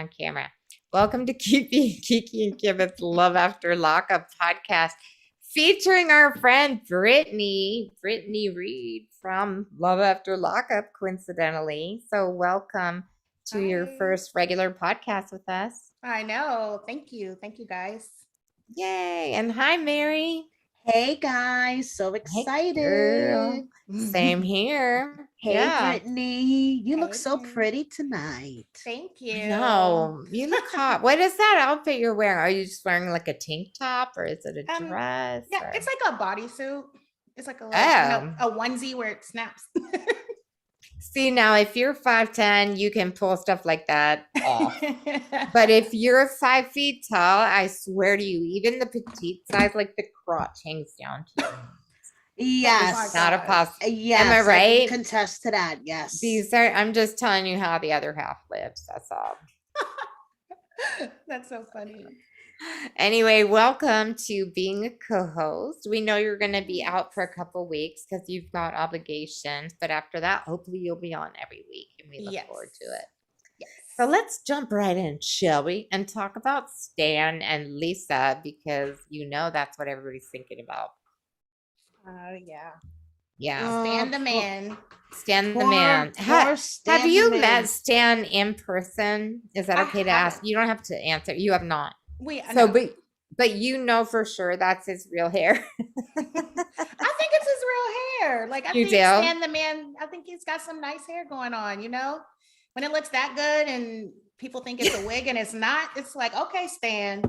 on camera. Welcome to Kiki and Kibit's Love After Lockup podcast featuring our friend Britney Reed from Love After Lockup, coincidentally. So welcome to your Hi. first regular podcast with us. I know. Thank you. Thank you, guys. Yay. And hi, Mary. Hey guys, so Hey, girl. excited. Same here. Hey Yeah. Brittany, you look Hey, so Brittany. pretty tonight. Thank you. No, you look hot. What is that outfit you're wearing? Are you just wearing like a tank top or is it a dress? Yeah, or- it's like a bodysuit. It's like a onesie where it snaps. See, now if you're 5'10", you can pull stuff like that off. But if you're 5 feet tall, I swear to you, even the petite size, like the crotch hangs down to you. Yes, Oh my Not a gosh. possible. yes, Am I can right? contest to that. Yes. These are. I'm just telling you how the other half lives. That's all. That's so funny. Anyway, welcome to being a co-host. We know you're going to be out for a couple weeks because you've got obligations, but after that, hopefully you'll be on every week, and we look forward to it. Yes. So let's jump right in, shall we? And talk about Stan and Lisa because you know that's what everybody's thinking about. Yeah. Yeah, Stan the man. Stan the poor- man. poor Stan Have the you man. met Stan in person? Is that I okay to ask? haven't. You don't have to answer. You have not. So, But you know for sure that's his real hair. I think it's his real hair. Like I You think do? Stan the man. I think he's got some nice hair going on. You know, when it looks that good and people think it's a wig and it's not, it's like, okay, Stan.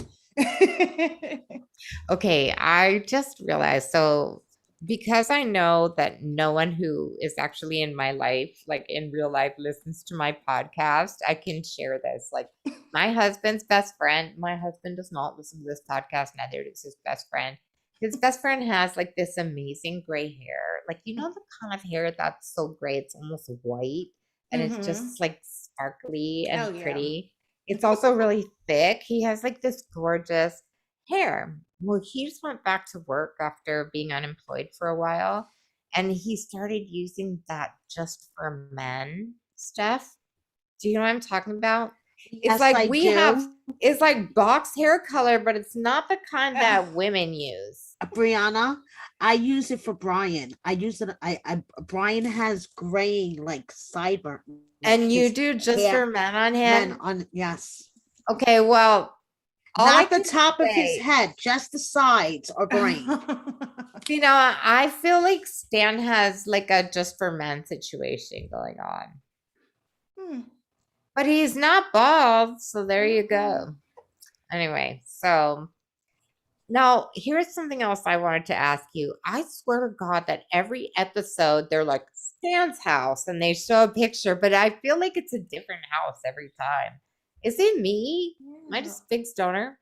Okay, I just realized. So, because I know that no one who is actually in my life, like in real life, listens to my podcast, I can share this. Like, my husband's best friend, my husband does not listen to this podcast, neither does his best friend. His best friend has like this amazing gray hair. Like, you know, the kind of hair that's so gray, it's almost white and it's just like sparkly and Oh, yeah. pretty. It's also really thick. He has like this gorgeous hair. Well, he just went back to work after being unemployed for a while, and he started using that just for men stuff. Do you know what I'm talking about? Yes, It's like I do. it's like box hair color, but it's not the kind that women use. Brianna, I use it for Brian. I use it. Brian has gray like sideburn. And you His do just hair- for men on men him? on yes. Okay, well, all I Not the can top of say- his head, just the sides are gray. You know, I feel like Stan has like a just for men situation going on. But he's not bald, so there you go. Anyway, so now here's something else I wanted to ask you. I swear to God that every episode they're like Stan's house and they show a picture, but I feel like it's a different house every time. Is it me? Am I just a big stoner?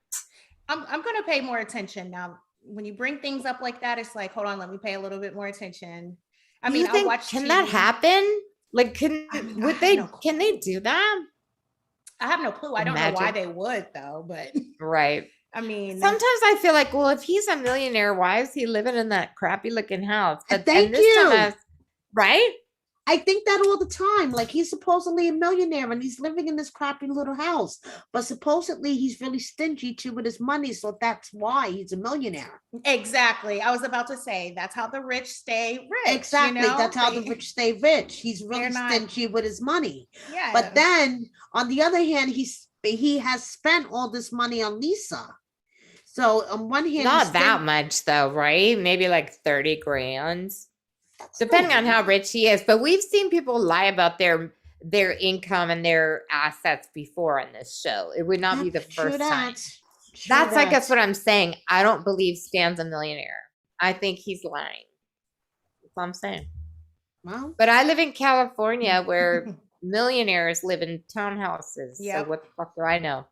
I'm gonna pay more attention now. When you bring things up like that, it's like, hold on, let me pay a little bit more attention. I You mean, I'll think- watch. Can TV. that happen? Like, can I mean, would I they? have no Can they do that? I have no clue. I don't know why Imagine. they would though, but Right. I mean, Sometimes I feel like, well, if he's a millionaire, why is he living in that crappy looking house? And thank you. Right? I think that all the time. Like he's supposedly a millionaire and he's living in this crappy little house, but supposedly he's really stingy too with his money, so that's why he's a millionaire. exactly. I was about to say that's how the rich stay rich. Exactly, You know? that's how the rich stay rich. He's really They're not- stingy with his money. Yeah. But then, on the other hand, he has spent all this money on Lisa. So on one hand, Not that much though, right? Maybe like 30 grand. That's Depending not on how rich he is. But we've seen people lie about their income and their assets before on this show. It would not be the True first time. that. True That's, I that. guess, what I'm saying. I don't believe Stan's a millionaire. I think he's lying. That's what I'm saying. Well, But I live in California where millionaires live in townhouses. Yep. So what the fuck do I know?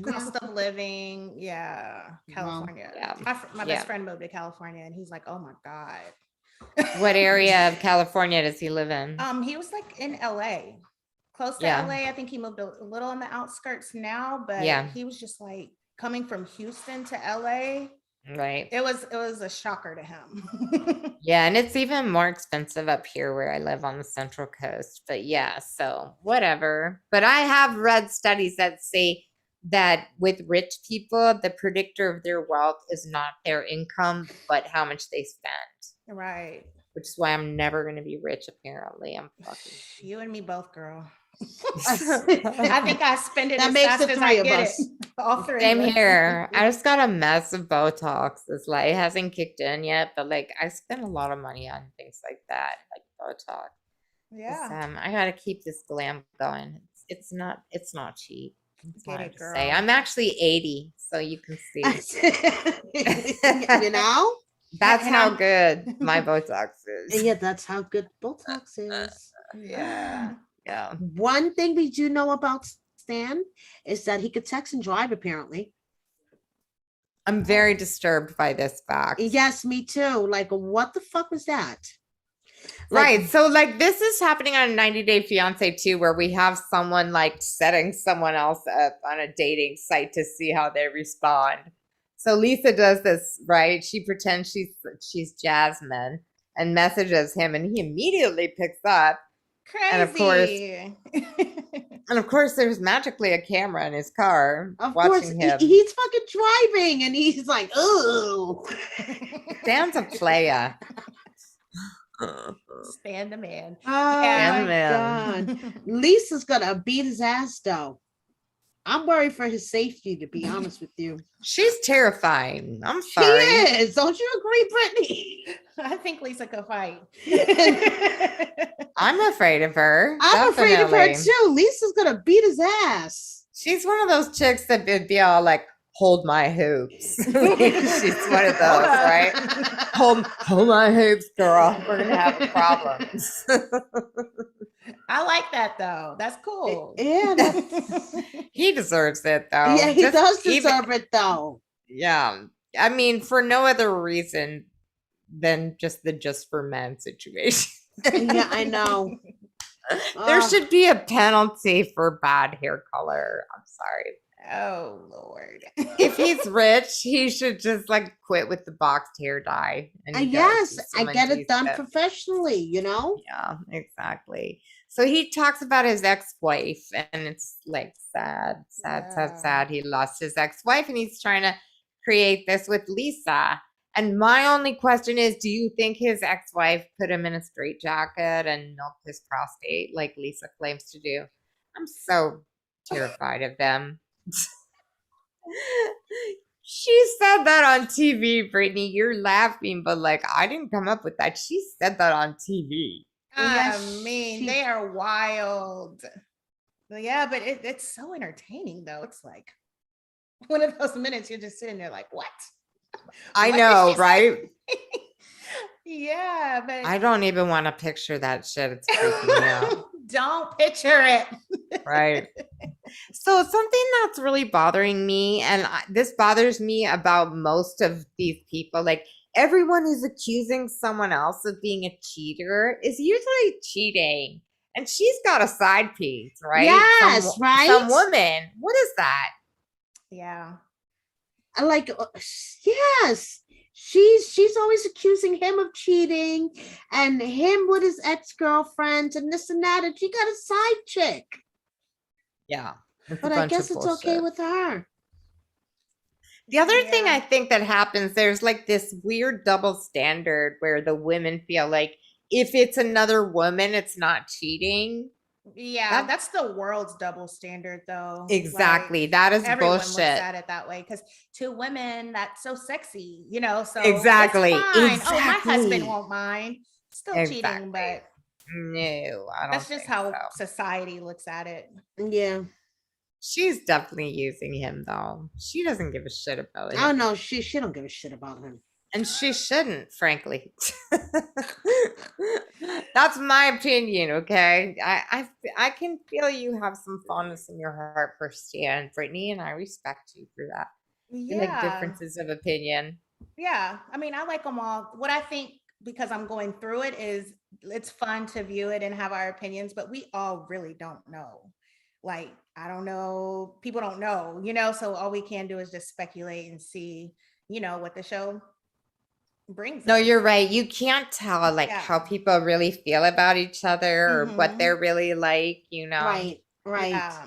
cost of living. Yeah. California. yeah. My Yeah. best friend moved to California and he's like, oh my God. What area of California does he live in? He was like in LA, close to Yeah. LA. I think he moved a little on the outskirts now, but Yeah. he was just like coming from Houston to LA. Right. It was a shocker to him. Yeah, and it's even more expensive up here where I live on the Central Coast. But yeah, so whatever. But I have read studies that say that with rich people, the predictor of their wealth is not their income, but how much they spend. Right. Which is why I'm never going to be rich, apparently. I'm fucking. You and me both, girl. That I think I spend it as makes fast the as three I of get us. it. All three. Same of us. here. I just got a mess of Botox. It's like it hasn't kicked in yet, but like I spend a lot of money on things like that, like Botox. Yeah. I gotta keep this glam going. It's not cheap. That's all Get I have it, to say. girl. I'm actually 80, so you can see. You know? That's And how I'm- good my Botox is. Yeah, that's how good Botox is. Yeah. Yeah. One thing we do know about Stan is that he could text and drive, apparently. I'm very disturbed by this fact. Yes, me too. Like, what the fuck was that? Right. So like this is happening on 90 Day Fiance too, where we have someone like setting someone else up on a dating site to see how they respond. So Lisa does this, right? She pretends she's Jasmine and messages him and he immediately picks up. Crazy. And of course there's magically a camera in his car Of watching course, him. he's fucking driving and he's like, oh. Stan's a playa. Stand the man. Oh Yeah. my God. Lisa's gonna beat his ass though. I'm worried for his safety, to be honest with you. She's terrifying. I'm She sorry. is. Don't you agree, Brittany? I think Lisa could fight. I'm afraid of her. I'm afraid of her definitely. too. Lisa's gonna beat his ass. She's one of those chicks that would be all like, hold my hoops. She's one of those, right? Hold my hoops, girl. We're gonna have problems. I like that though. That's cool. Yeah, He deserves it though. yeah, he Just does even- deserve it though. Yeah. I mean, for no other reason than just for men situation. Yeah, I know. There should be a penalty for bad hair color. I'm sorry. Oh Lord. If he's rich, he should just like quit with the boxed hair dye. And go Yes, to I someone get it done decent. professionally, you know? Yeah, exactly. So he talks about his ex-wife, and it's like sad. Yeah. He lost his ex-wife, and he's trying to create this with Lisa. And my only question is, do you think his ex-wife put him in a straitjacket and milked his prostate like Lisa claims to do? I'm so terrified of them. She said that on TV, Brittany. You're laughing, but like I didn't come up with that. She said that on TV. I Yes, mean, she- they are wild. But yeah, but it's so entertaining though. It's like one of those minutes you're just sitting there like, what? I What did know, she say? right? Yeah, but I don't even want to picture that shit. It's freaking me out. don't picture it. Right. So something that's really bothering me, and this bothers me about most of these people, like everyone who's accusing someone else of being a cheater is usually cheating. And she's got a side piece, right? Yes, right? Some woman. What is that? Yeah. Like, yes. She's always accusing him of cheating and him with his ex-girlfriends and this and that, and she got a side chick. Yeah. It's a But I bunch of guess it's okay bullshit. with her. The other thing Yeah. I think that happens, there's like this weird double standard where the women feel like if it's another woman, it's not cheating. Yeah, That- that's the world's double standard though. Exactly. Like, That is everyone bullshit. looks at it that way because to women, that's so sexy, you know. So Exactly, it's fine. Oh, my exactly. husband won't mind. Still cheating, Exactly. but No, I don't that's just think how so. society looks at it. Yeah. She's definitely using him though. She doesn't give a shit about it. Oh no, she don't give a shit about him. And she shouldn't, frankly. That's my opinion, okay? I can feel you have some fondness in your heart for Stan, Brittany, and I respect you for that. You like Yeah. differences of opinion. Yeah. I mean, I like them all. What I think, because I'm going through it, is it's fun to view it and have our opinions, but we all really don't know. Like, I don't know. People don't know, you know, so all we can do is just speculate and see, what the show brings No, us. you're right. You can't tell like how Yeah. people really feel about each other or what Mhm. they're really like, Right. Yeah.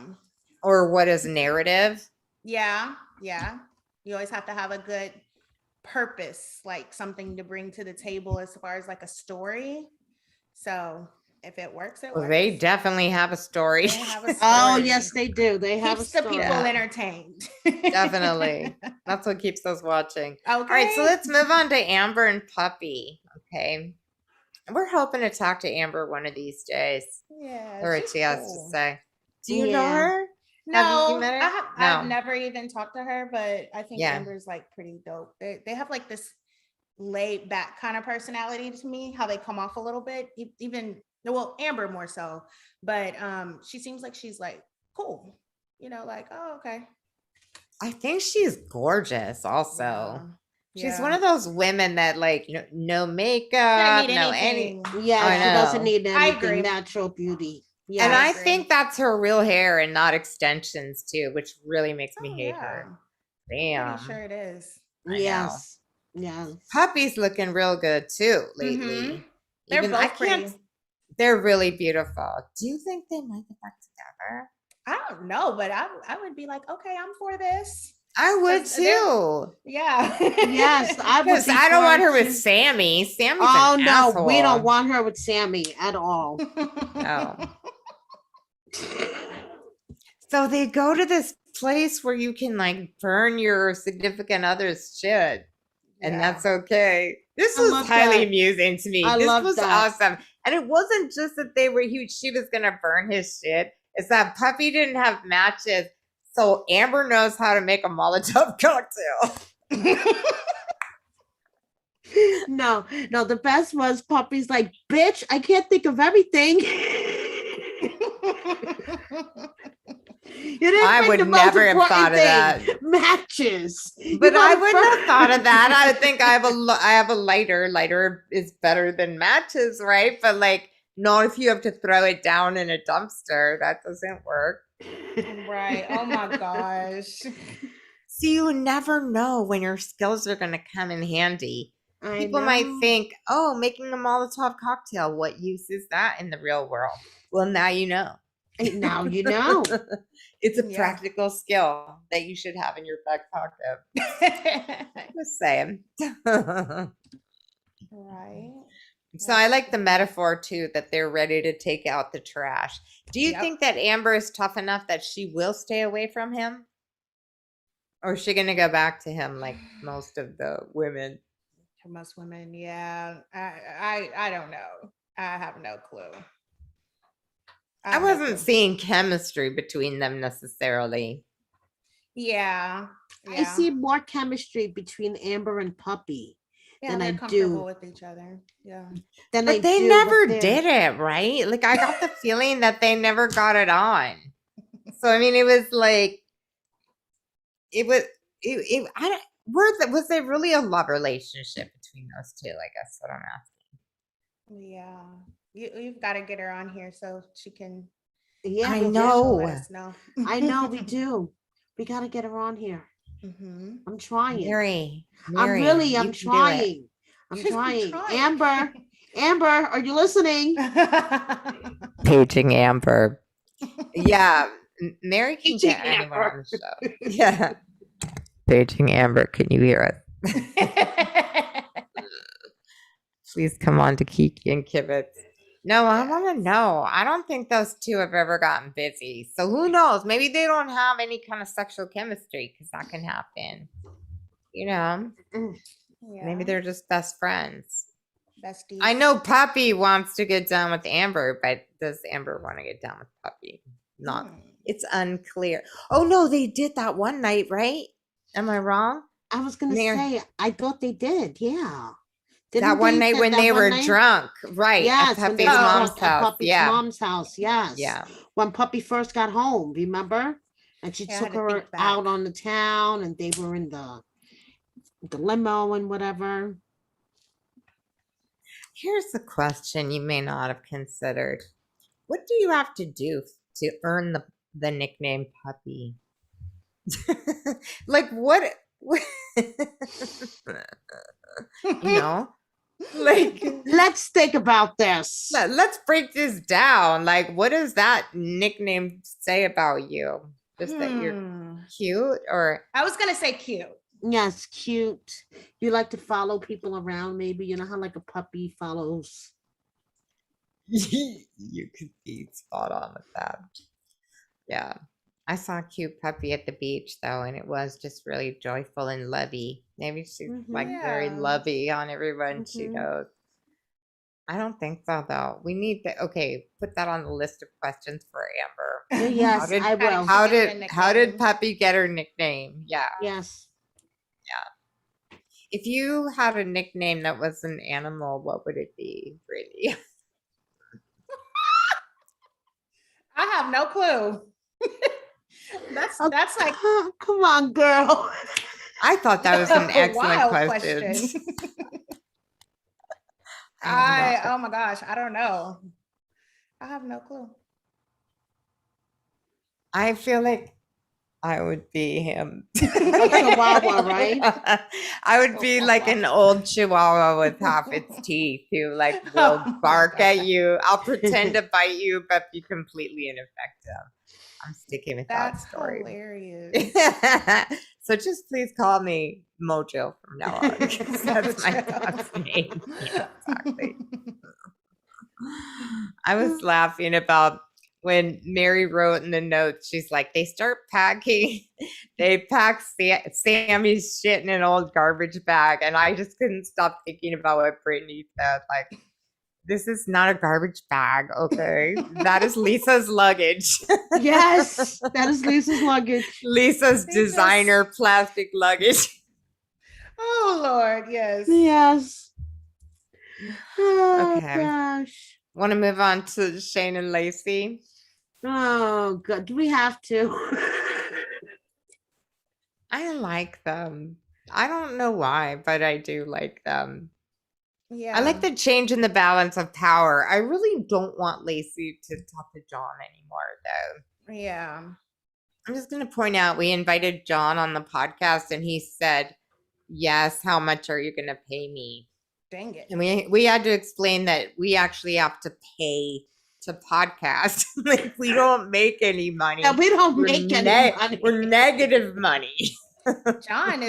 or what is narrative. Yeah. Yeah. You always have to have a good purpose, like something to bring to the table as far as like a story. So if it works, it Well, works. they definitely have a story. They have a Oh, story. yes, they do. They have a Keeps the story. people Yeah. entertained. Definitely. That's what keeps us watching. Okay. All right, so let's move on to Amber and Puppy. Okay. We're hoping to talk to Amber one of these days. Yeah, Or what she's she has to cool. say. Do you know Yeah. her? Have you No, met her? I've No. never even talked to her, but I think Yeah. Amber's like pretty dope. They have like this laid back kind of personality to me, how they come off a little bit, even well, Amber more so, but she seems like she's like cool, like, oh, okay. I think she's gorgeous also. She's one Yeah. of those women that like no She makeup, doesn't need no any. anything. Yeah, I she doesn't know. need I anything. agree. Natural beauty. And Yeah. I agree. think that's her real hair and not extensions too, which really makes me hate her. Damn. Pretty sure it is. I know. Yes. Yes. Puppy's looking real good too lately. Mhm. They're Even I both can't. pretty. They're really beautiful. Do you think they might get back together? I don't know, but I would be like, okay, I'm for this. I would 'Cause they're- too. Yeah. Yes, I would Because be I don't for want it her with too. Sammy. Sammy's Oh an no, asshole. we don't want her with Sammy at all. No. So they go to this place where you can like burn your significant other's shit, and Yeah. that's okay. This I was love highly that. amusing to me. I This love was that. awesome. And it wasn't just that they were huge, she was gonna burn his shit. It's that Puppy didn't have matches. So Amber knows how to make a Molotov cocktail. No, the best was Puppy's like, bitch, I can't think of everything. You didn't I pick would the most never have important thought of that. thing, matches. You But I wanna wouldn't have burn- thought of that. I would think I have a lighter. Lighter is better than matches, right? But like, not if you have to throw it down in a dumpster. That doesn't work. Right. Oh my gosh. So you never know when your skills are going to come in handy. I People might know. think, oh, making a Molotov cocktail, what use is that in the real world? Well, now you know. Now you know. It's a Yeah. practical skill that you should have in your back pocket. Just saying. Right. So I like the metaphor too that they're ready to take out the trash. Do you Yep. think that Amber is tough enough that she will stay away from him? Or is she going to go back to him like most of the women? For most women, yeah. I don't know. I have no clue. I have no wasn't clue. seeing chemistry between them necessarily. Yeah. I see more chemistry between Amber and Puppy Yeah, than they're I comfortable do. with each other. Yeah. Than I But they do never with their- did it, right? Like I got the feeling that they never got it on. So I mean, it was like I don't. Was there really a love relationship between those two? I guess what I'm asking. Yeah. You've got to get her on here so she can Yeah, I we do. know. let us know. I know we do. We got to get her on here. Mm-hmm. I'm trying. Mary, I'm you can do it. trying. I'm She's trying. trying. Amber, are you listening? Paging Amber. Yeah, Mary can Paging get anyone Amber. on the show. Yeah. Paging Amber, can you hear us? Please come on to Kiki and Kibitz. No, I want to know. I don't think those two have ever gotten busy. So who knows? Maybe they don't have any kind of sexual chemistry because that can happen. You know, maybe they're just best friends. besties. I know Puppy wants to get down with Amber, but does Amber want to get down with Puppy? Not. It's unclear. Oh no, they did that one night, right? Am I wrong? I was gonna say, I thought they did. Yeah. That one night when they were drunk, right? Yes, at when they Puppy's were mom's drunk at house. Puppy's Yeah, mom's house. Yes. yeah. When Puppy first got home, remember? And she Yeah, I took had to her think back. out on the town, and they were in the limo and whatever. Here's the question you may not have considered. What do you have to do to earn the nickname Puppy? Like what you know, like Let's think about this. let's break this down. Like, what does that nickname say about you? Just that you're cute, or I was gonna say cute. Yes, cute. You like to follow people around, maybe. You know how like a puppy follows. you could be spot on with that. Yeah. I saw a cute puppy at the beach though, and it was just really joyful and lovey. Maybe she's like very Yeah. lovey on everyone she Mhm. knows. I don't think so though. We need to put that on the list of questions for Amber. Yes, did- I will. How did Puppy get her nickname? Yeah. Yes. If you had a nickname that was an animal, what would it be, Brittany? I have no clue. that's like Come on, girl. I thought that was an a excellent wild question. Oh my gosh, I don't know. I have no clue. I feel like I would be him. A chihuahua, right? I would be like an old chihuahua with half its teeth who like will Oh my bark at God. you. I'll pretend to bite you, but be completely ineffective. I'm sticking with that That's story. hilarious. So just please call me Mojo from now on. Because that's my dog's name. Yeah, exactly. I was laughing about when Mary wrote in the notes, she's like, they pack Sammy's shit in an old garbage bag. And I just couldn't stop thinking about what Brittany said. Like, this is not a garbage bag, okay? That is Lisa's luggage. Yes, that is Lisa's luggage. Lisa's designer plastic luggage. Oh Lord, yes. Yes. Oh Okay. gosh. Want to move on to Shane and Lacey? Oh god, do we have to? I like them. I don't know why, but I do like them. Yeah. I like the change in the balance of power. I really don't want Lacey to talk to John anymore, though. Yeah. I'm just going to point out we invited John on the podcast, and he said, "Yes, how much are you going to pay me?" Dang it. And we had to explain that we actually have to pay to podcast. Like, we don't make any money. Yeah, we don't make any money. We're negative money. John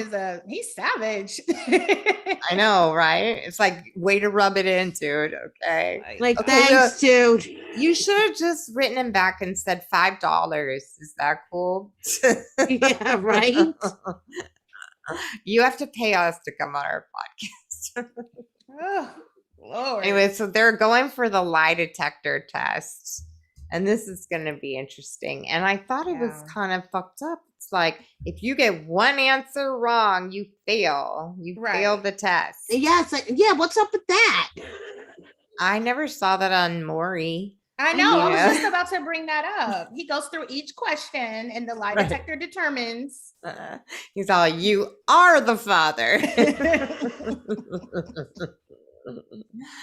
he's savage. I know, right? It's like, way to rub it in, dude. Okay. Like, Okay, thanks, dude. You should have just written him back and said $5. Is that cool? Yeah, right. You have to pay us to come on our podcast. Oh, Lord. Anyway, so they're going for the lie detector test. And this is going to be interesting. And I thought it was Yeah. kind of fucked up. It's like, if you get one answer wrong, you fail. You fail Right. the test. Yeah, it's like, yeah, what's up with that? I never saw that on Maury. I know. I was Yeah. just about to bring that up. He goes through each question, and the lie Right. detector determines. He's all, you are the father.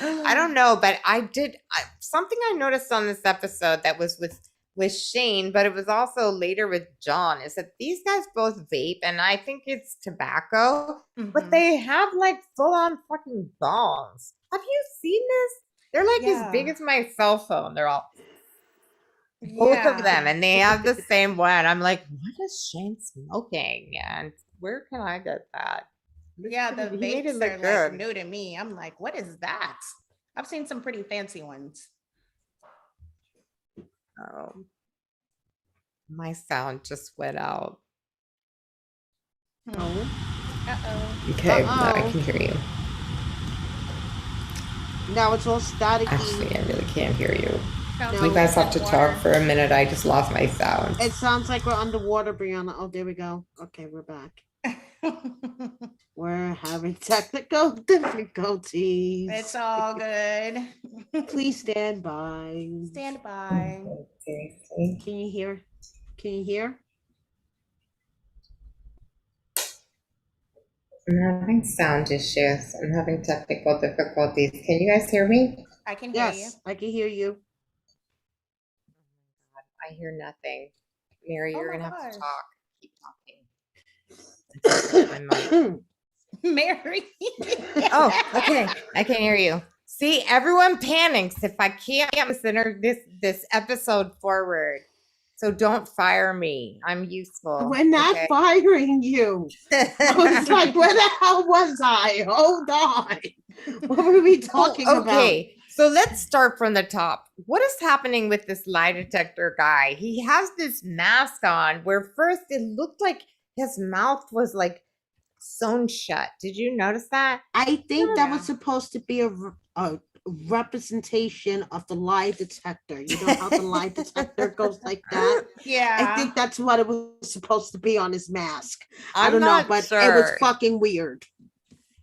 I don't know, but something I noticed on this episode that was with Shane, but it was also later with John, is that these guys both vape, and I think it's tobacco, but Mhm. they have like full on fucking bongs. Have you seen this? They're like as big Yeah. as my cell phone. They're all both of them, and they have the same one. I'm like, what is Shane smoking? And where can I get that? Yeah, the He made it vapes look are like good. new to me. I'm like, what is that? I've seen some pretty fancy ones. Oh, my sound just went out. Uh-oh. Okay, now I Uh-oh. can hear you. Now it's all staticky. Actually, I really can't hear you. Sounds No. You guys have to underwater. talk for a minute. I just lost my sound. It sounds like we're underwater, Brianna. Oh, there we go. Okay, we're back. We're having technical difficulties. It's all good. Please stand by. Stand by. Seriously. Can you hear? Can you hear? I'm having sound issues. I'm having technical difficulties. Can you guys hear me? I can hear you. Yes, I can hear you. I hear nothing. Mary, Oh you're my gonna have gosh. to talk. Keep talking. my mic. Mary. Oh, okay. I can hear you. See, everyone panics if I can't consider this episode forward. So don't fire me. I'm useful. We're not okay? firing you. I was like, where the hell was I? Hold on. What were we talking about? Okay, so let's start from the top. What is happening with this lie detector guy? He has this mask on where first it looked like his mouth was like sewn shut. Did you notice that? I think that was Yeah. supposed to be a representation of the lie detector. You know how the lie detector goes like that? Yeah. I think that's what it was supposed to be on his mask. I I'm don't know, not but sure. it was fucking weird.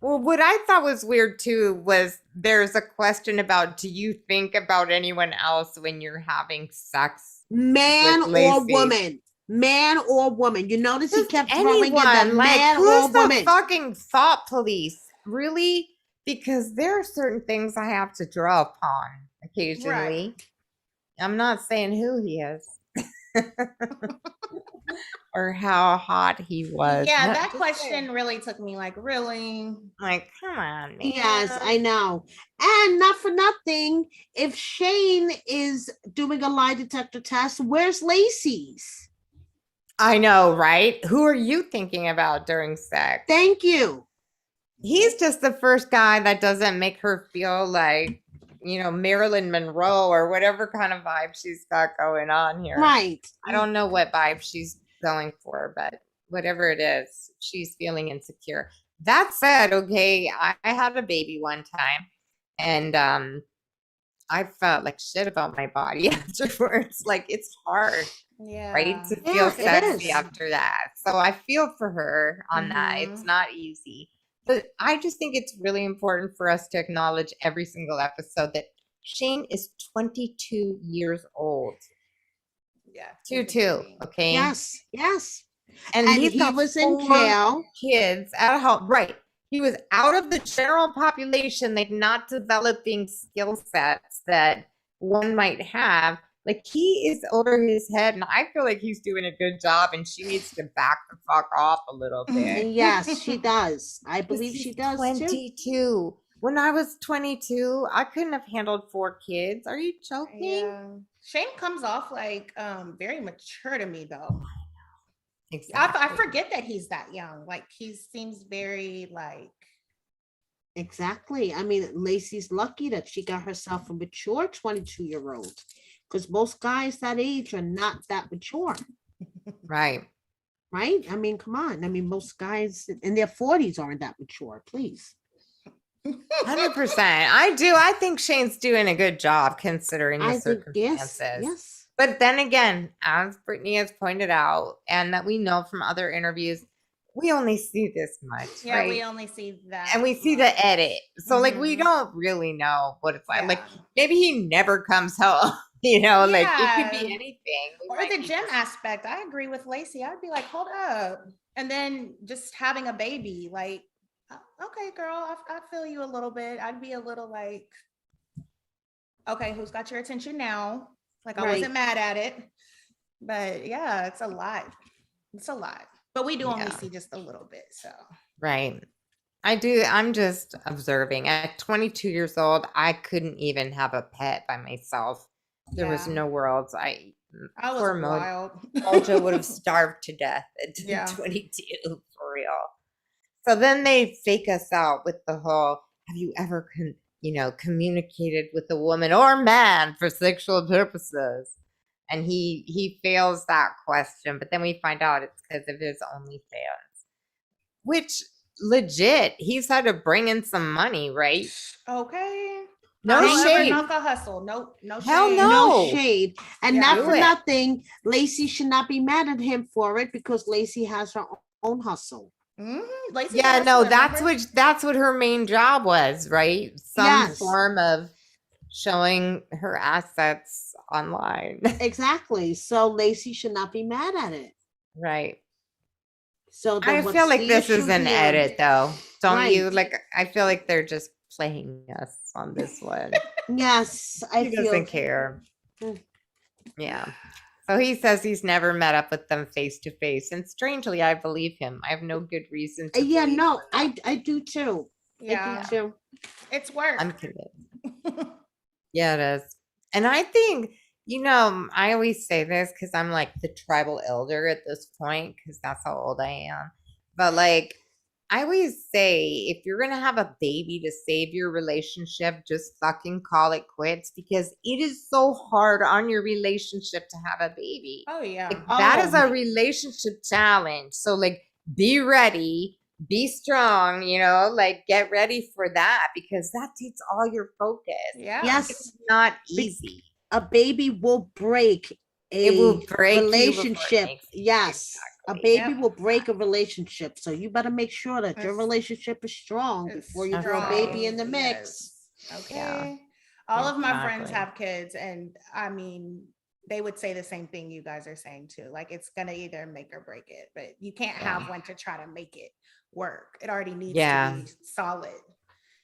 Well, what I thought was weird too was there's a question about do you think about anyone else when you're having sex? Man With or Lacey. woman. Man or woman. You notice he Just kept throwing in the anyone, like man who's or the woman. fucking thought police? Really? Because there are certain things I have to draw upon occasionally. I'm not saying who he is. Or how hot he was. Yeah, No, that just question saying. really took me like, really? Like, come on, man. Yes, I know. And not for nothing, if Shane is doing a lie detector test, where's Lacey's? I know, right? Who are you thinking about during sex? Thank you. He's just the first guy that doesn't make her feel like, Marilyn Monroe or whatever kind of vibe she's got going on here. Right. I don't know what vibe she's going for, but whatever it is, she's feeling insecure. That said, okay, I had a baby one time and I felt like shit about my body afterwards. Like it's hard, Yeah. right? To Yeah, feel it sexy is. after that. So I feel for her on that. It's Mhm. not easy. But I just think it's really important for us to acknowledge every single episode that Shane is 22 years old. Yeah. 2-2, okay? Yes, yes. And And he's he got was in 4 jail. kids at home. Right. He was out of the general population, like not developing skill sets that one might have. Like he is over his head, and I feel like he's doing a good job, and she needs to back the fuck off a little bit. Yes, she does. I 'Cause believe he's she does too. 22. When I was 22, I couldn't have handled 4 kids. Are you joking? Yeah. Shane comes off like very mature to me though. Exactly. I forget that he's that young. Like he seems very like Exactly. I mean, Lacey's lucky that she got herself a mature 22-year-old because most guys that age are not that mature, Right. right? I mean, come on. I mean, most guys in their 40s aren't that mature, please. 100%. I do. I think Shane's doing a good job considering the I think, yes, circumstances. yes. But then again, as Brittany has pointed out, and that we know from other interviews, we only see this much, yeah, right? we only see that. And we see much. the edit. So like we Mhm. don't really know what it's like. Like Yeah. maybe he never comes home, like it could Yeah. be anything. We Or might the be gym just- aspect. I agree with Lacey. I'd be like, hold up. And then just having a baby, like, okay, girl, I feel you a little bit. I'd be a little like, okay, who's got your attention now? Like I Right. wasn't mad at it. But yeah, it's a lot. It's a lot. But we do only Yeah. see just a little bit. So Right. I do. I'm just observing. At 22 years old, I couldn't even have a pet by myself. There was yeah. no worlds. I was poor wild. Mojo would have starved to death at Yeah. 22 for real. So then they fake us out with the whole, have you ever, communicated with a woman or man for sexual purposes? And he fails that question, but then we find out it's because of his OnlyFans, which legit, he's had to bring in some money, right? Okay. No I don't ever shade. knock a hustle. Nope. No Hell shade. no. No shade. And Yeah. not Do for it. nothing, Lacey should not be mad at him for it because Lacey has her own hustle. Lacey's a Yeah, no, hustler, that's what her main job was, right? Some Yes. form of showing her assets online. Exactly. So Lacey should not be mad at it. Right. So then I what's feel like the this is issue an here? edit though. Don't you? Right. Like I feel like they're just playing us on this one. Yes, I He feel doesn't care. Mm. Yeah. So he says he's never met up with them face to face. And strangely, I believe him. I have no good reason to Yeah, believe no, him. I do too. I Yeah, do too. it's work. I'm convinced. Yeah, it is. And I think, I always say this because I'm like the tribal elder at this point because that's how old I am. But like, I always say if you're going to have a baby to save your relationship, just fucking call it quits because it is so hard on your relationship to have a baby. Oh yeah. Like, that is Oh, a relationship challenge. So, like, be ready, be strong, like, get ready for that because that takes all your focus. Yeah. yes, It's not easy. a baby will break It will a break you before it relationship. makes you. Yes, a Exactly. baby Yep. will break a relationship. So you better make sure that your It's- relationship is strong It's before you throw a baby in the strong, mix. yes. Okay. Yeah, All of my friends exactly. have kids, and I mean, they would say the same thing you guys are saying too. Like it's gonna either make or break it, but you can't have Yeah. one to try to make it work. It already needs Yeah. to be solid.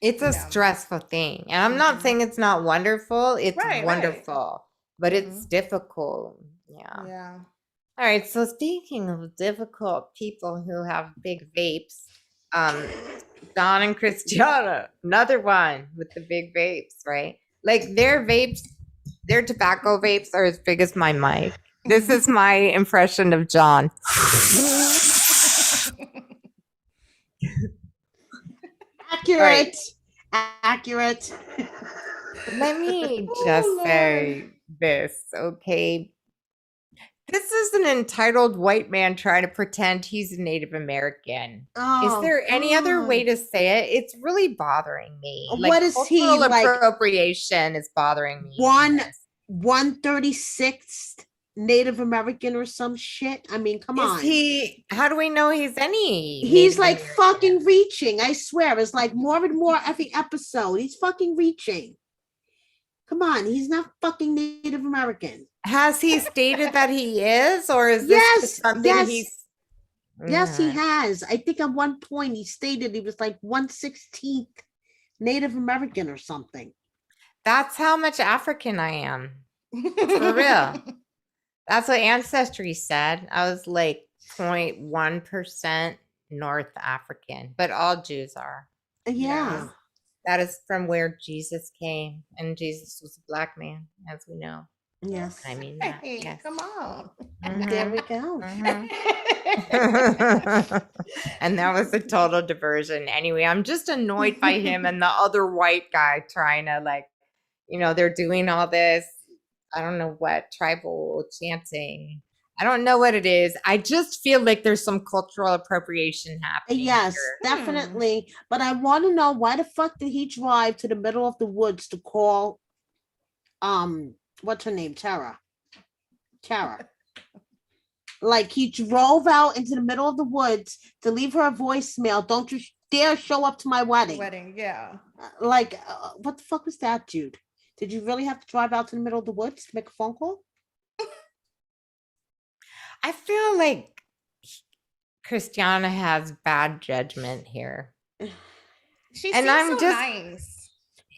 It's a Yeah. stressful thing. And I'm not Mhm. saying it's not wonderful. It's Right, right. wonderful, but it's Mhm. difficult. Yeah. Yeah. All right. So speaking of difficult people who have big vapes, Don and Christiana, another one with the big vapes, right? Like their tobacco vapes are as big as my mic. This is my impression of John. Accurate. Accurate. Let me Oh, just Lord. say this, okay? This is an entitled white man trying to pretend he's a Native American. Is Oh, there any other way God. to say it? It's really bothering me. What Like is he, cultural like, appropriation is bothering me. One Yes. 136th Native American or some shit? I mean, come Is on. he? How do we know he's any? He's Native like American? fucking reaching. I swear, it's like more and more every episode. He's fucking reaching. Come on, he's not fucking Native American. Has he stated that he is, or is this Yes, just something yes. he's? Yes, he Yeah. has. I think at one point he stated he was like 1/16th Native American or something. That's how much African I am. For real. That's what Ancestry said. I was like 0.1% North African, but all Jews are. Yeah. That is from where Jesus came, and Jesus was a black man, as we know. Yes. I mean that. Hey, Yes. come on. There we go. And that was a total diversion. Anyway, I'm just annoyed by him and the other white guy trying to they're doing all this. I don't know what tribal chanting. I don't know what it is. I just feel like there's some cultural appropriation happening. Yes, here. definitely. But I want to know why the fuck did he drive to the middle of the woods to call what's her name? Tara. Like he drove out into the middle of the woods to leave her a voicemail. Don't you dare show up to my wedding. Yeah. Like what the fuck was that, dude? Did you really have to drive out to the middle of the woods to make a phone call? I feel like Christiana has bad judgment here. She And seems I'm so just- nice.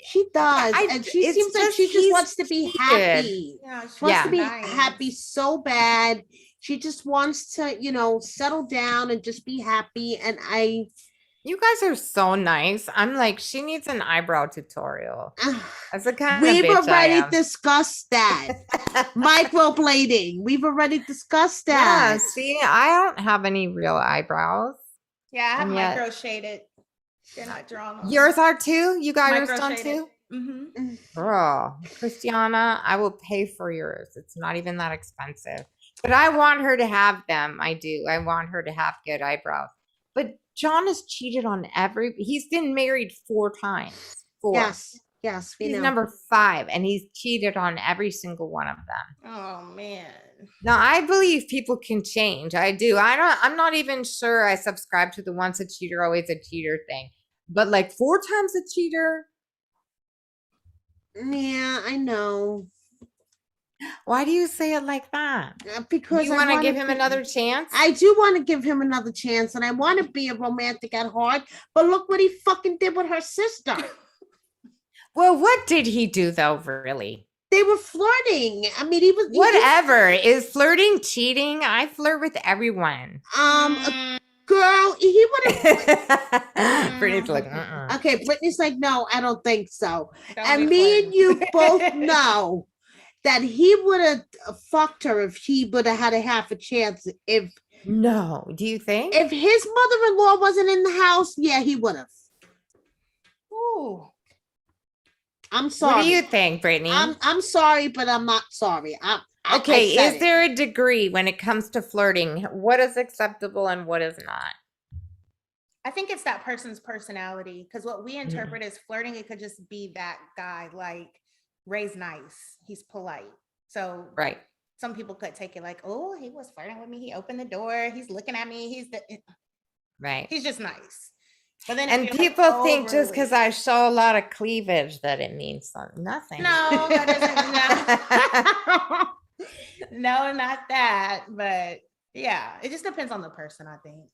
She does, and she it's seems like just she just he's wants to be cheated. happy. Yeah, She wants to be nice. happy so bad. She just wants to, settle down and just be happy. And You guys are so nice. I'm like, she needs an eyebrow tutorial. That's the kind we've of bitch I already am. discussed that. Microblading. We've already discussed that. Yeah, see, I don't have any real eyebrows. Yeah, I have And yet- micro shaded. They're not drawn on. Yours are too? You got yours Micro done shaded. too? Mm-hmm. Girl, Christiana, I will pay for yours. It's not even that expensive. But I want her to have them. I do. I want her to have good eyebrows. But John has cheated on he's been married 4 times. 4. Yes, we He's know. number 5, and he's cheated on every single one of them. Oh man. Now I believe people can change. I do. I'm not even sure I subscribe to the once a cheater, always a cheater thing. But like 4 times a cheater. Yeah, I know. Why do you say it like that? Because You I want to wanna give him be- another chance? I do want to give him another chance, and I want to be a romantic at heart. But look what he fucking did with her sister. Well, what did he do though, really? They were flirting. I mean, he was Whatever. Is flirting cheating? I flirt with everyone. Mm, girl. He would have. Brittany's like, uh-uh. Okay, Brittany's like, no, I don't think so. don't And be me and you flirting. both know that he would have fucked her if he would have had a half a chance. No. Do you think? If his mother-in-law wasn't in the house, yeah, he would have. Ooh. I'm sorry. What do you think, Brittany? I'm sorry, but I'm not sorry. Okay, I said is there a degree when it comes to flirting? What is acceptable and what is not? I think it's that person's personality because what we interpret as flirting, it could just be that guy, like Ray's nice, he's polite. So Right. some people could take it like, oh, he was flirting with me. He opened the door. He's looking at me. Right. He's just nice. But then And people think just because I show a lot of cleavage that it means nothing. No, that doesn't. No, not that. But yeah, it just depends on the person, I think.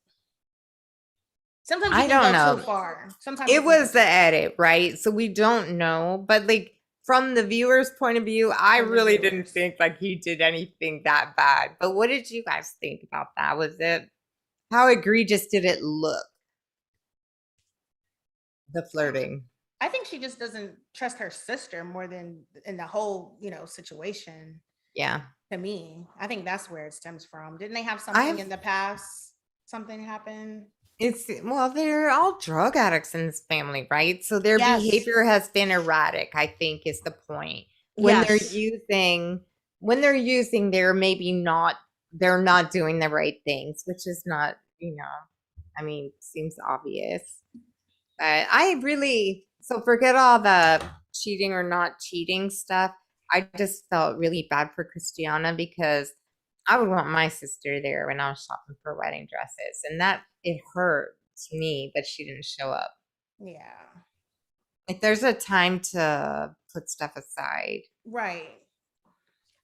Sometimes you I can don't go know. too far. Sometimes It was the edit, right? So we don't know. But like from the viewer's point of view, I From the really didn't viewers. think like he did anything that bad. But what did you guys think about that? Was it how egregious did it look? The flirting. I think she just doesn't trust her sister more than in the whole, situation. Yeah. To me, I think that's where it stems from. Didn't they have something in the past? Something happened. Well, they're all drug addicts in this family, right? So their Yes. behavior has been erratic, I think is the point. When Yes. they're using, they're not doing the right things, which is not, seems obvious. So forget all the cheating or not cheating stuff. I just felt really bad for Christiana because I would want my sister there when I was shopping for wedding dresses. And it hurt to me that she didn't show up. Yeah. Like there's a time to put stuff aside. Right.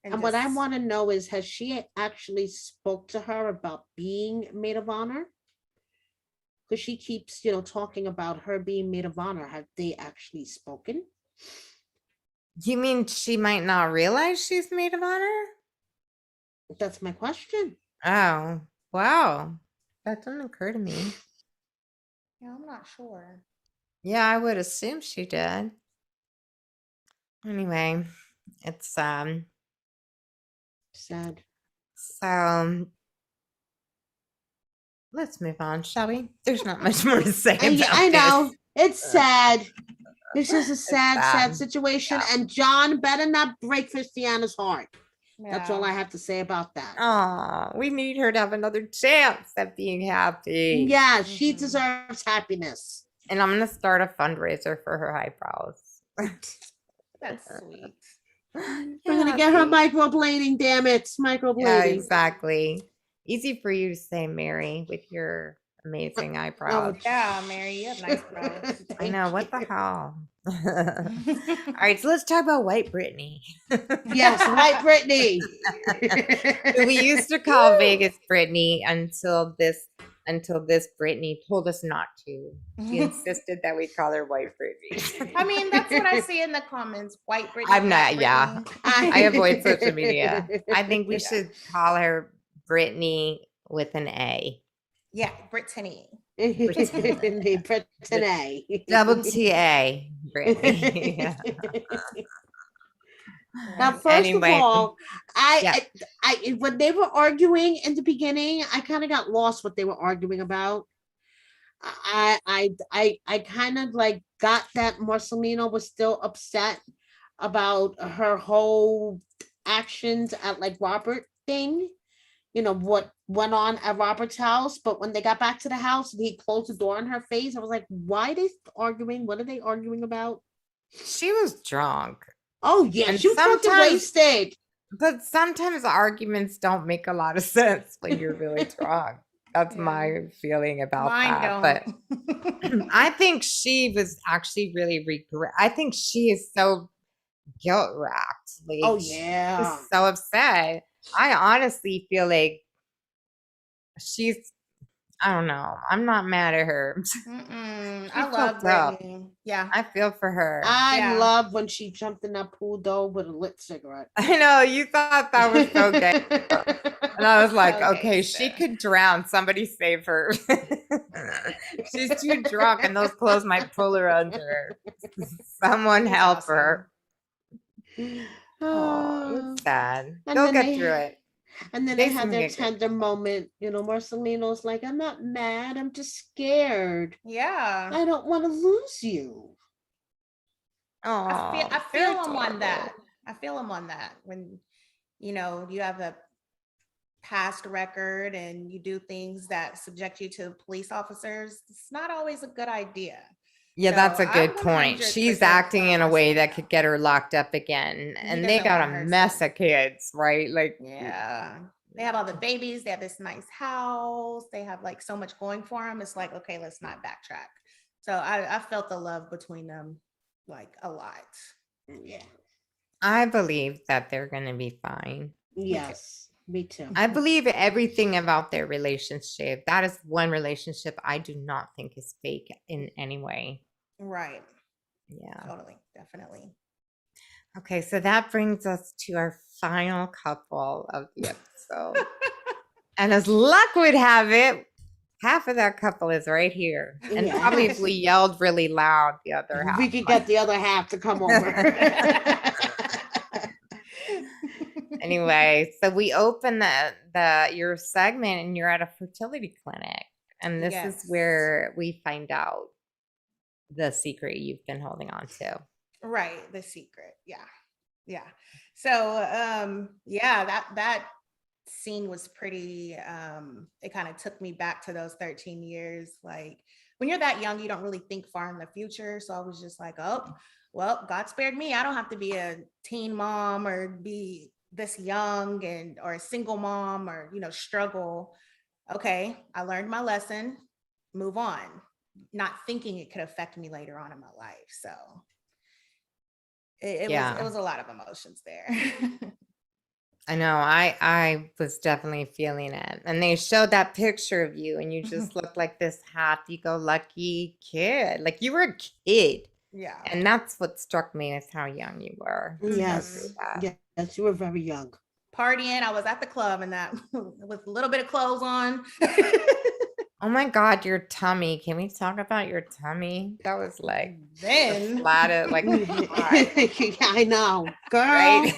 And what I want to know is, has she actually spoke to her about being maid of honor? Because she keeps, talking about her being maid of honor. Have they actually spoken? You mean she might not realize she's maid of honor? That's my question. Oh, wow. That didn't occur to me. Yeah, I'm not sure. Yeah, I would assume she did. Anyway, it's Sad. So let's move on, shall we? There's not much more to say about I know. this. It's sad. This is a sad sad. situation. Yeah. And John better not break Christiana's heart. Yeah. That's all I have to say about that. Oh, we need her to have another chance at being happy. Yeah, she deserves happiness. And I'm going to start a fundraiser for her eyebrows. That's sweet. We're going to get her microblading, damn it. Microblading. Yeah, exactly. Easy for you to say, Mary, with your amazing eyebrows. Yeah, Mary, you have nice brows. I know, what the hell? All right, so let's talk about White Britney. Yes, White Britney. We used to call Vegas Britney until this Britney told us not to. She insisted that we call her White Britney. I mean, that's what I see in the comments. White Britney. I'm not, Black yeah. Britney. I avoid social media. I think we should call her Britney with an A. Yeah, Brittany. Brittany. Double T-A, Britney. Yeah. Now, first Anyway, of all, I when they were arguing in the beginning, I kind of got lost what they were arguing about. I kind of like got that Marcelino was still upset about her whole actions at like Robert thing. What went on at Robert's house, but when they got back to the house and he closed the door in her face, I was like, why are they arguing? What are they arguing about? She was drunk. Oh yeah, And she was fucking wasted. But sometimes arguments don't make a lot of sense when you're really drunk. That's my feeling about that. But I think she was actually really I think she is so guilt racked. Like, Oh yeah. she's so upset. I honestly feel like I don't know. I'm not mad at her. I love fucked up. Britney. Yeah. I feel for her. I Yeah. love when she jumped in that pool though with a lit cigarette. I know you thought that was so gay. And I was like, So okay, she gangsta. could drown. Somebody save her. She's too drunk and those clothes might pull her under. Someone She's help awesome. her. Oh, Oh. it's sad. And Go then get they- through it. And then they Jason had their get good. tender moment. Marcelino's like, I'm not mad, I'm just scared. Yeah. I don't want to lose you. Oh, I feel him on that. I feel him on that when you have a past record and you do things that subject you to police officers. It's not always a good idea. Yeah, So that's a I'm good point. She's 100% acting in a way that Marcelino. could get her locked up again. He And they doesn't got want a her mess to. of kids, right? Like, Yeah. They have all the babies. They have this nice house. They have like so much going for them. It's like, okay, let's not backtrack. So I felt the love between them like a lot. Yeah. I believe that they're going to be fine. Yes. Me too. I believe everything about their relationship. That is one relationship I do not think is fake in any way. Right. Yeah. Totally. Definitely. Okay, so that brings us to our final couple of the episode. And as luck would have it, half of that couple is right here. And Yes. probably if we yelled really loud, the other half. We could get the other half to come over. Anyway, so we open your segment and you're at a fertility clinic. And this is Yes. where we find out the secret you've been holding on to. Right, the secret. Yeah. So that scene was pretty it kind of took me back to those 13 years. Like when you're that young, you don't really think far in the future. So I was just like, oh, well, God spared me. I don't have to be a teen mom or be this young or a single mom or struggle. Okay, I learned my lesson, move on, not thinking it could affect me later on in my life. So it was a lot of emotions there. I know. I was definitely feeling it. And they showed that picture of you and you just looked like this happy-go-lucky kid. Like you were a kid. Yeah. And that's what struck me is how young you were. Yes. Yes, you were very young. Partying. I was at the club and that with a little bit of clothes on. Oh my God, your tummy. Can we talk about your tummy? That was like Then flatted, like I know, girl. right?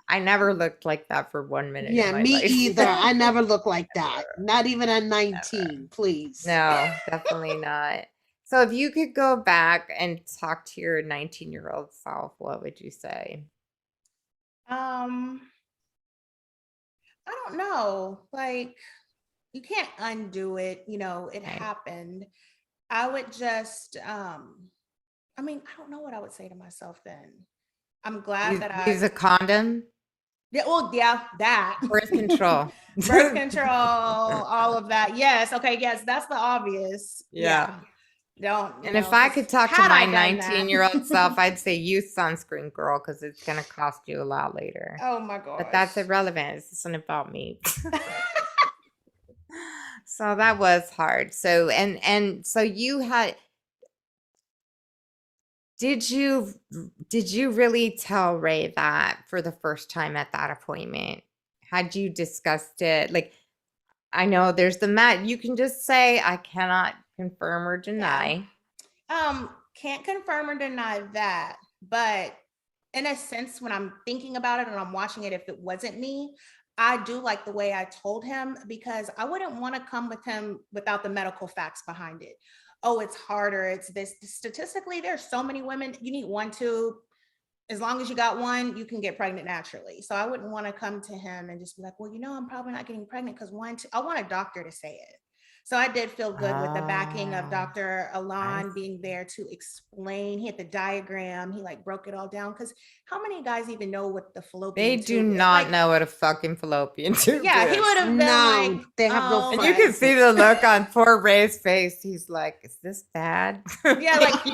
I never looked like that for 1 minute. Yeah, in my me life. either. I never look like that. Not even at 19, please. No, definitely not. So if you could go back and talk to your 19-year-old self, what would you say? I don't know. Like you can't undo it. It Right. happened. I would just I don't know what I would say to myself then. I'm glad that Use a condom, that birth control. birth control, all of that. Yes. Okay. Yes. That's the obvious. Yeah. Don't. And if I could talk to had my I done that- 19-year-old self, I'd say use sunscreen, girl, because it's going to cost you a lot later. Oh my god. But that's irrelevant. This isn't about me. So that was hard. So and so you had did you really tell Ray that for the first time at that appointment? Had you discussed it? Like I know there's the mat. You can just say I cannot confirm or deny. Can't confirm or deny that, but in a sense, when I'm thinking about it and I'm watching it, if it wasn't me, I do like the way I told him because I wouldn't want to come with him without the medical facts behind it. Oh, it's harder. It's this. Statistically, there's so many women. You need 1 tube. As long as you got one, you can get pregnant naturally. So I wouldn't want to come to him and just be like, well, I'm probably not getting pregnant because 1, 2. I want a doctor to say it. So I did feel good with the backing of Dr. Alon being there to explain. He had the diagram. He like broke it all down. Because how many guys even know what the fallopian They tube do is? not Like, know what a fucking fallopian tube yeah, is. he would have been No, like, they have no oh, And Okay. you can see the look on poor Ray's face. He's like, is this bad? yeah, like,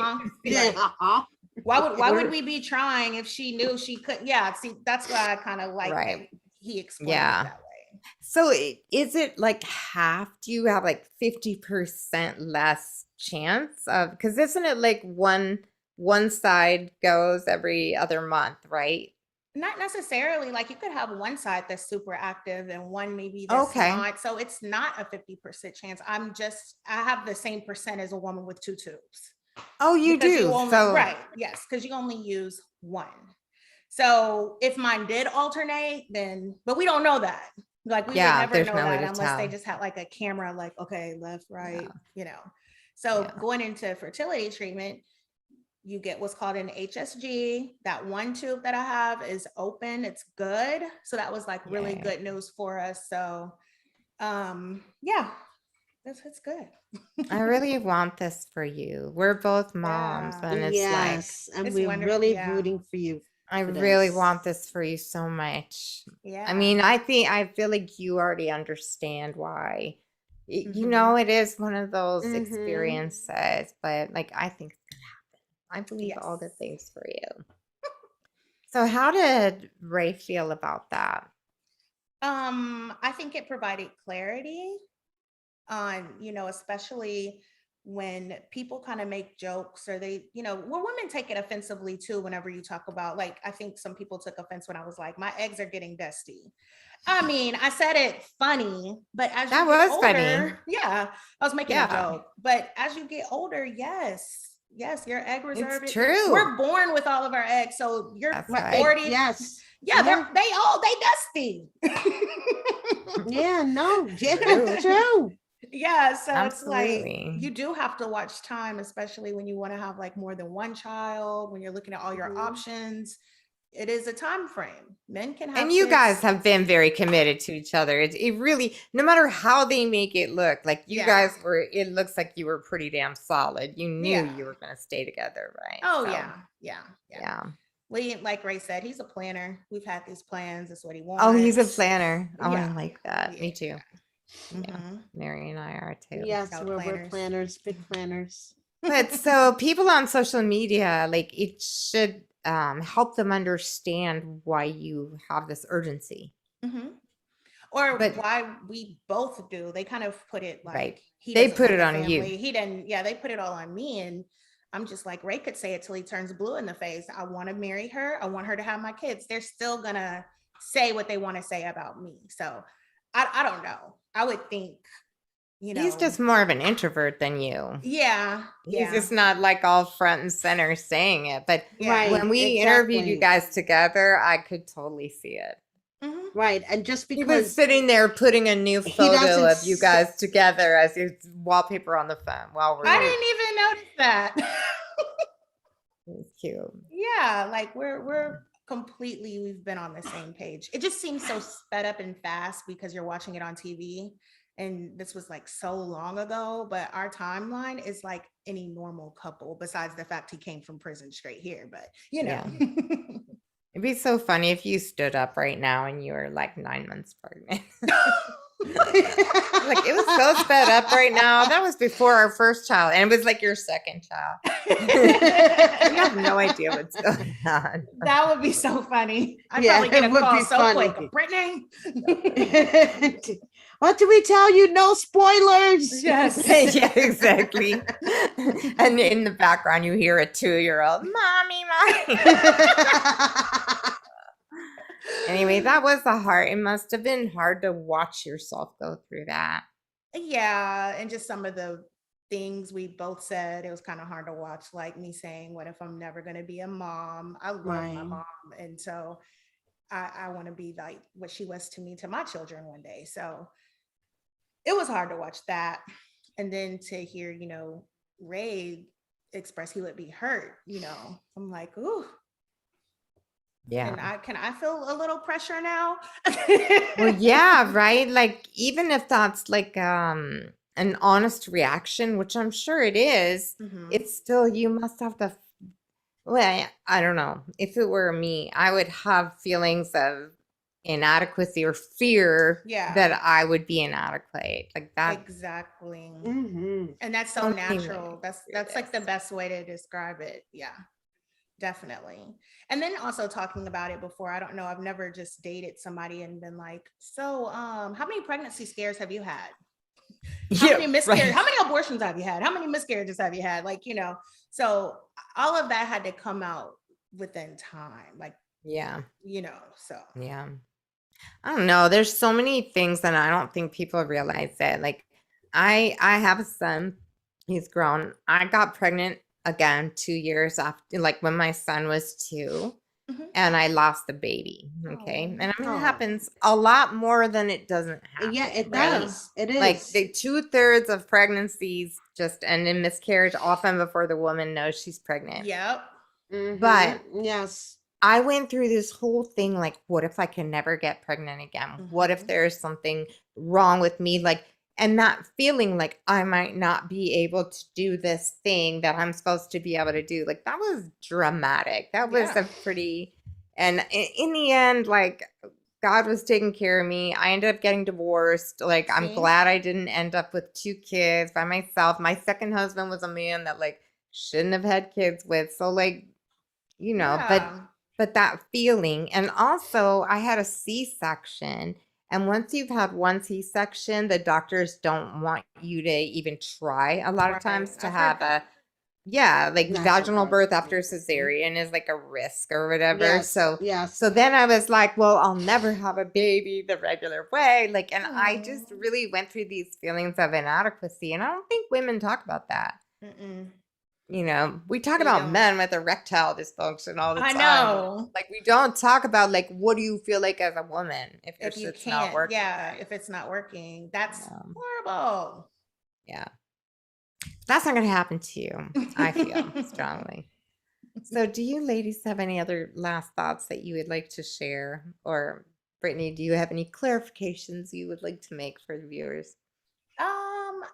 Yeah. why would we be trying if she knew she couldn't? Yeah, see, that's why I kind of like Right. that he explained Yeah. it that way. So is it like half? Do you have like 50% less chance of, because isn't it like one side goes every other month, right? Not necessarily. Like you could have one side that's super active and one maybe that's Okay. not. So it's not a 50% chance. I have the same percent as a woman with two tubes Oh, you because you do. only, So right. Yes. Because you only use one. So if mine did alternate, then, but we don't know that. Like we would yeah, never there's know no way that to unless they tell. just had like a camera, like, okay, left, right, Yeah, you know. So yeah, going into fertility treatment, you get what's called an HSG. That one tube that I have is open, it's good. So that was like really yeah. good news for us. So yeah, it's good. I really want this for you. We're both moms, Yeah, and it's like Yes, and it's we're wonderful. really Yeah, rooting for you I for really this. want this for you so much. I yeah. mean, I feel like you already understand why. You Hmm. know, it is one of those Mm-hmm. experiences, but like I think it's gonna happen. I believe Yes. all good things for you. So how did Ray feel about that? I think it provided clarity on, especially when people kind of make jokes or they, well, women take it offensively too whenever you talk about, like, I think some people took offense when I was like, my eggs are getting dusty. I mean, I said it funny, but as That you get was funny. older, yeah, I was making a Yeah, joke. But as you get older, yes, yes, your egg it's reserve. true. We're born with all of our eggs, so you're That's Right. right. 40. Yes. Yeah, Yeah. they dusty. Yeah. No. Yeah. It's True. true. Yeah, so it's like Absolutely. you do have to watch time, especially when you want to have like more than one child, when you're looking at all your Mhm. options. It is a time frame. Men can And have you guys kids. have been very committed to each other. It really, no matter how they make it look, like you Yeah. guys were, it looks like you were pretty damn solid. You knew Yeah. you were going to stay together, right? Oh So, yeah. Yeah. Yeah. yeah. We, like Ray said, he's a planner. We've had these plans. That's what he Oh, he's a wants. planner. Oh, I Yeah. like that. Yeah. Me too. Yeah. Mm-hmm. Mary and I are too. Yes, Y'all we're planners. planners, big planners. But so people on social media, like it should help them understand why you have this urgency. Mm-hmm. Or But, why we both do. They kind of put it like right. he They doesn't put want it the on you. family. He didn't, yeah, they put it all on me. And I'm just like, Ray could say it till he turns blue in the face. I want to marry her. I want her to have my kids. They're still gonna say what they want to say about me. So I don't know. I would think, He's just more of an introvert than you. yeah, He's yeah, just not like all front and center saying it. But yeah. Right. when we interviewed you Exactly. guys together, I could totally see it. Hmm. Right. And just He was because sitting there putting a new he photo doesn't of you guys together as his wallpaper on the phone while I we're. didn't even notice that. It was cute. Yeah, like we're completely, we've been on the same page. It just seems so sped up and fast because you're watching it on TV. And this was like so long ago, but our timeline is like any normal couple, besides the fact he came from prison straight here. But Yeah. It'd be so funny if you stood up right now and you were like 9 months pregnant. Like it was so sped up right now. That was before our first child, and it was like your second child. You have no idea what's going on. That would be so funny. I'd Yeah, probably get it a would call be so funny. quick. Brittany. What do we tell you? No spoilers. Yes. Yeah, exactly. And in the background, you hear a 2-year-old, "Mommy, mommy." Anyway, that was the hard. It must have been hard to watch yourself go through that. Yeah, and just some of the things we both said, it was kind of hard to watch, like me saying, what if I'm never going to be a mom? I love my Right. mom. And so I want to be like what she was to me, to my children one day. So it was hard to watch that. And then to hear, Ray express he would be hurt, I'm like, ooh, Yeah. can I feel a little pressure now? Well, yeah, right? Like even if that's like an honest reaction, which I'm sure it is, Mhm. it's still you must have the well, I don't know. If it were me, I would have feelings of inadequacy or fear Yeah. that I would be inadequate. Like that Exactly. Mm-hmm. And that's so so many natural. women That's fear like the this. best way to describe it. Yeah. Definitely. And then also talking about it before, I don't know, I've never just dated somebody and been like, so how many pregnancy scares have you had? How Yeah, many miscarriages? right. How many abortions have you had? How many miscarriages have you had? Like, so all of that had to come out within time. Like, Yeah. so Yeah. I don't know. There's so many things that I don't think people realize that. Like, I have a son. He's grown. I got pregnant again 2 years after, like when my son was 2, Mhm. and I lost the baby. Okay. Oh, And I mean, it Oh, happens a lot more than it doesn't yeah, happen, it right? yeah. does. It Like is. the 2/3 of pregnancies just end in miscarriage, often before the woman knows she's pregnant. Yep. But Yes. I went through this whole thing like, what if I can never get pregnant again? What if Mhm. there's something wrong with me? Like, and that feeling like I might not be able to do this thing that I'm supposed to be able to do. Like, that was dramatic. That was Yeah. a pretty, and in the end, like, God was taking care of me. I ended up getting divorced. Like, I'm See? glad I didn't end up with 2 kids by myself. My second husband was a man that, like, shouldn't have had kids with. So, like, Yeah. but that feeling, and also I had a C-section, and once you've had one C-section, the doctors don't want you to even try a lot of Right. times to I've heard have that. like Natural vaginal birth. birth after Mhm. cesarean is like a risk or whatever. Yes. So Yes. so then I was like, well, I'll never have a baby the regular way. Like, and I just Aw. really went through these feelings of inadequacy, and I don't think women talk about that. Mm-mm. We talk They about don't. men with erectile dysfunction all the I time. But, know. like, we don't talk about, like, what do you feel like as a woman if your If you shit's not can't, working yeah, right? if it's not working, that's Um, horrible. yeah. That's not going to happen to you, I feel strongly. So, do you ladies have any other last thoughts that you would like to share? Or, Brittany, do you have any clarifications you would like to make for the viewers?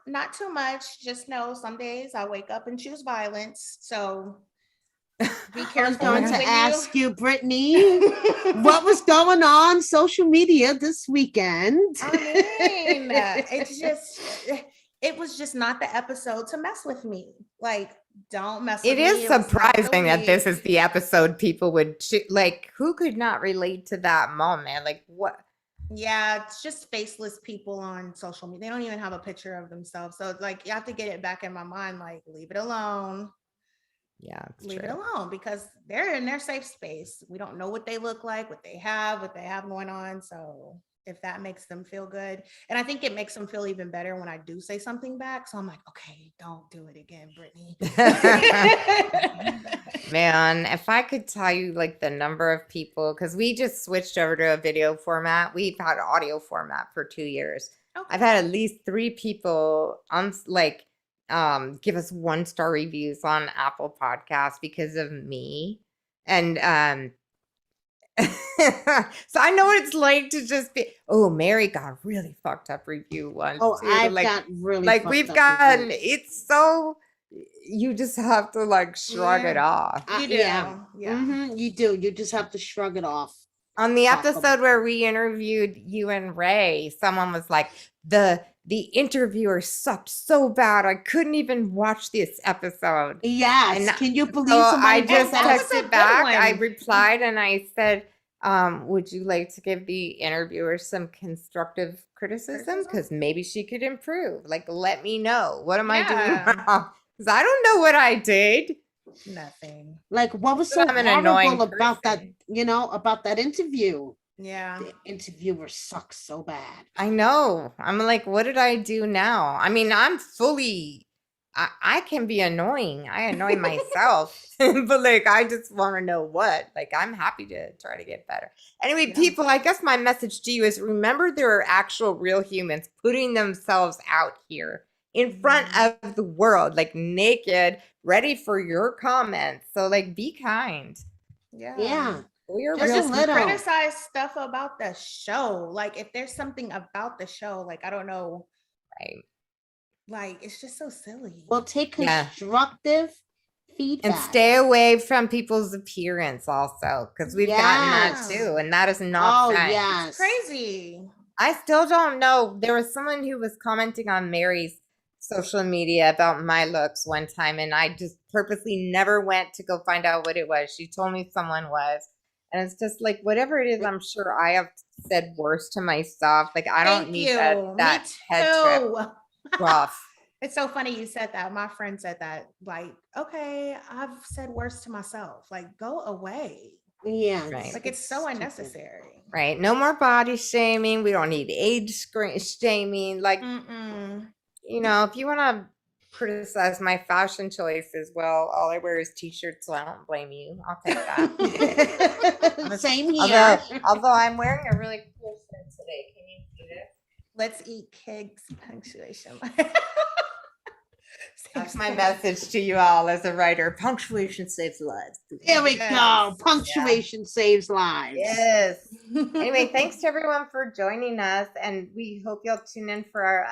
Not too much. Just know some days I wake up and choose violence. So be I was careful going to when ask you, Brittany, what was going on social media this weekend? I mean, it was just not the episode to mess with me. Like, don't mess It with is me. It was not the surprising that this week. is the episode people would like. Who could not relate to that moment? Like, what? Yeah, it's just faceless people on social media. They don't even have a picture of themselves. So it's like you have to get it back in my mind, like, leave it alone. Yeah, it's Leave it true. alone because they're in their safe space. We don't know what they look like, what they have going on. So if that makes them feel good, and I think it makes them feel even better when I do say something back. So I'm like, okay, don't do it again, Brittany. Man, if I could tell you like the number of people, because we just switched over to a video format. We've had audio format for 2 years. I've Okay. had at least 3 people give us 1-star reviews on Apple Podcasts because of me. And so I know what it's like to just be, oh, Mary got a really fucked up review once Oh, too. I've got really Like fucked we've up gotten, reviews. it's so, you just have to like shrug it Yeah, off. you do. Yeah. Yeah. You do. You just have to shrug it off. On the Talk about episode where we interviewed you and Ray, someone was like, the interviewer sucked so bad I couldn't even watch this episode. Yes. And Can you so believe I somebody And wrote just that that? was a texted good back. I one. replied and I said, would you like to give the interviewer some constructive criticism? Criticism? Because maybe she could improve. Like, let me know. What am I doing Yeah. wrong? Because I don't know what I did. Nothing. Like, what was But so I'm an horrible annoying about that, person. about that interview? Yeah. The interviewer sucks so bad. I know. I'm like, what did I do now? I mean, I can be annoying. I annoy myself. But like, I just want to know what. Like, I'm happy to try to get better. Anyway, Yeah. people, I guess my message to you is remember there are actual real humans putting themselves out here in front of the world, like naked, ready for your comments. So like, be kind. Yeah. We are Or Just real a just little. people. criticize stuff about the show. Like if there's something about the show, like I don't know, Right. like it's just so silly. We'll take Yeah. constructive feedback. And stay away from people's appearance also, because we've gotten that Yes. too, and that is not Oh, fun. yes. Crazy. I still don't know. There was someone who was commenting on Mary's social media about my looks one time, and I just purposely never went to go find out what it was. She told me someone was. And it's just like whatever it is, I'm sure I have said worse to myself. Like I don't Thank need you. that Me head trip. too. Rough. It's so funny you said that. My friend said that. Like, okay, I've said worse to myself. Like, go away. Yeah, Right. Like, it's so stupid. unnecessary. Right. No more body shaming. We don't need shaming. Like, Mm-mm. you know, if you want to criticize my fashion choices, well, all I wear is t-shirts, so I don't blame you. I'll take that. Same here. Although I'm wearing a really cool shirt today. Can you see this? Let's eat cakes. Punctuation. That's my message to you all as a writer. Punctuation saves lives. There we Yes. go. Punctuation saves lives. Yes. Anyway, thanks to everyone for joining us, and we hope you'll tune in for our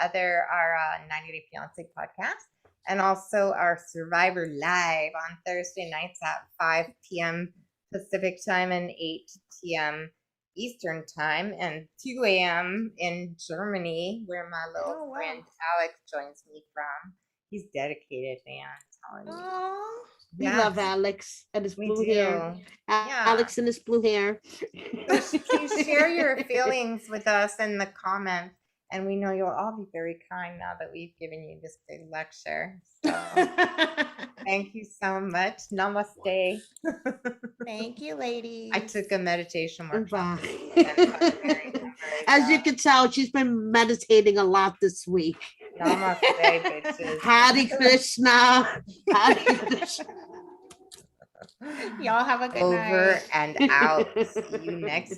90 Day Fiance podcast, and also our Survivor Live on Thursday nights at 5 p.m. Pacific time and 8 p.m. Eastern time, and 2 a.m. in Germany, where my little friend Alex joins me from. He's dedicated, man. I'm telling you. Oh, We love Alex and his blue hair. Alex and his blue hair. So please share your feelings with us in the comments, and we know you'll all be very kind now that we've given you this big lecture. So thank you so much. Namaste. thank you, ladies. I took a meditation workshop. As you can tell, she's been meditating a lot this week. Namaste, bitches. Hare Krishna. Hare Krishna. Y'all have a good night. Over and out. See you next